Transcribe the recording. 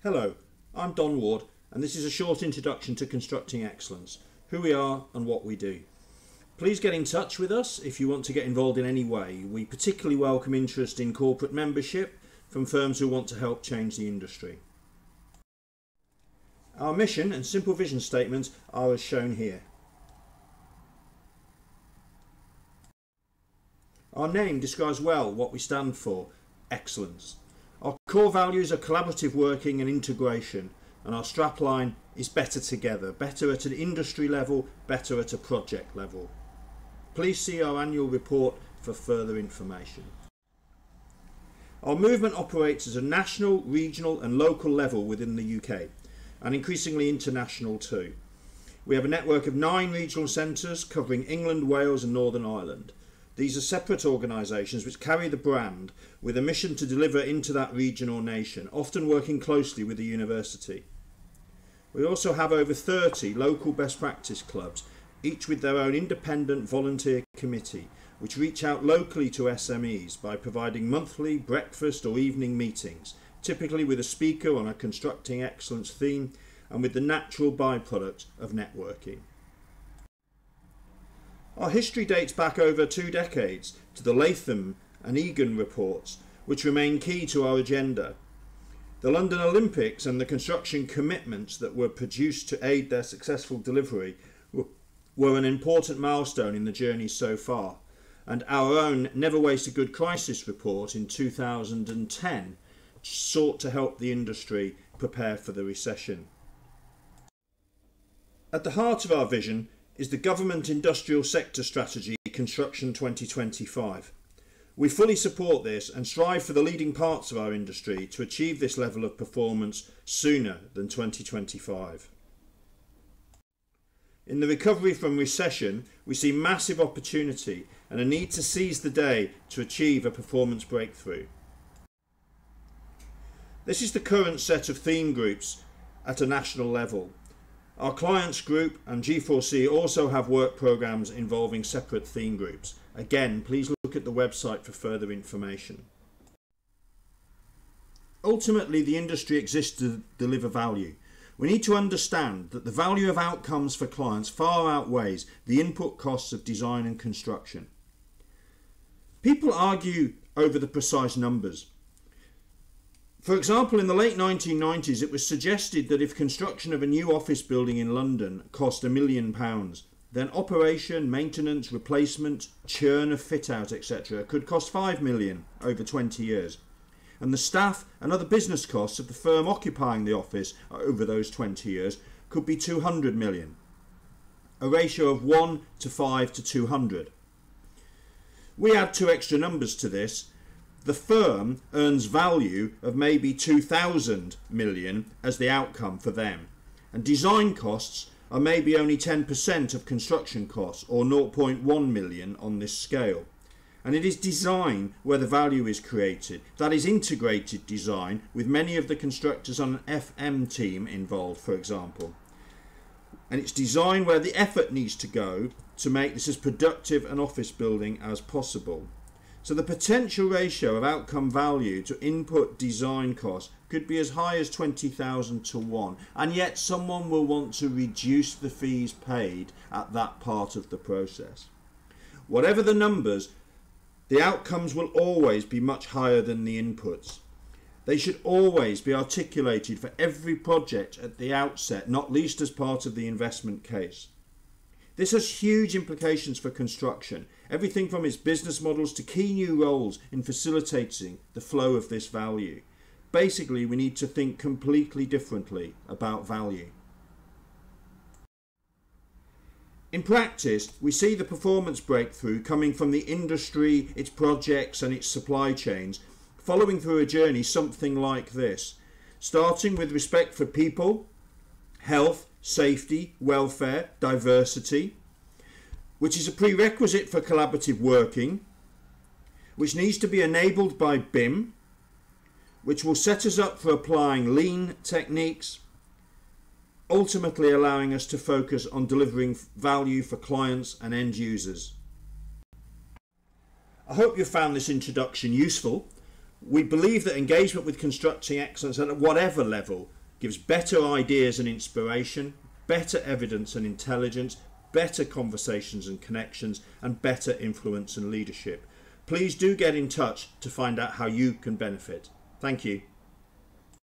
Hello, I'm Don Ward and this is a short introduction to Constructing Excellence, who we are and what we do. Please get in touch with us if you want to get involved in any way. We particularly welcome interest in corporate membership from firms who want to help change the industry. Our mission and simple vision statements are as shown here. Our name describes well what we stand for: excellence. Our core values are collaborative working and integration, and our strapline is better together, better at an industry level, better at a project level. Please see our annual report for further information. Our movement operates at a national, regional and local level within the UK, and increasingly international too. We have a network of 9 regional centres covering England, Wales and Northern Ireland. These are separate organisations which carry the brand with a mission to deliver into that region or nation, often working closely with the university. We also have over 30 local best practice clubs, each with their own independent volunteer committee, which reach out locally to SMEs by providing monthly breakfast or evening meetings, typically with a speaker on a Constructing Excellence theme and with the natural byproduct of networking. Our history dates back over 2 decades to the Latham and Egan reports, which remain key to our agenda. The London Olympics and the construction commitments that were produced to aid their successful delivery were an important milestone in the journey so far, and our own Never Waste a Good Crisis report in 2010 sought to help the industry prepare for the recession. At the heart of our vision is the Government Industrial Sector Strategy Construction 2025. We fully support this and strive for the leading parts of our industry to achieve this level of performance sooner than 2025. In the recovery from recession, we see massive opportunity and a need to seize the day to achieve a performance breakthrough. This is the current set of theme groups at a national level. Our clients group and G4C also have work programmes involving separate theme groups. Again, please look at the website for further information. Ultimately, the industry exists to deliver value. We need to understand that the value of outcomes for clients far outweighs the input costs of design and construction. People argue over the precise numbers. For example, in the late 1990s, it was suggested that if construction of a new office building in London cost £1 million, then operation, maintenance, replacement, churn of fit-out, etc. could cost £5 million over 20 years. And the staff and other business costs of the firm occupying the office over those 20 years could be £200 million, a ratio of 1 to 5 to 200. We add 2 extra numbers to this. The firm earns value of maybe 2,000 million as the outcome for them, and design costs are maybe only 10% of construction costs, or 0.1 million on this scale. And it is design where the value is created, that is integrated design, with many of the constructors on an FM team involved, for example. And it's design where the effort needs to go to make this as productive an office building as possible. So the potential ratio of outcome value to input design cost could be as high as 20,000 to 1, and yet someone will want to reduce the fees paid at that part of the process. Whatever the numbers, the outcomes will always be much higher than the inputs. They should always be articulated for every project at the outset, not least as part of the investment case. This has huge implications for construction, everything from its business models to key new roles in facilitating the flow of this value. Basically, we need to think completely differently about value. In practice, we see the performance breakthrough coming from the industry, its projects and its supply chains, following through a journey something like this, starting with respect for people, health, safety, welfare, diversity, which is a prerequisite for collaborative working, which needs to be enabled by BIM, which will set us up for applying lean techniques, ultimately allowing us to focus on delivering value for clients and end users. I hope you found this introduction useful. We believe that engagement with constructing excellence at whatever level gives better ideas and inspiration, better evidence and intelligence, better conversations and connections, and better influence and leadership. Please do get in touch to find out how you can benefit. Thank you.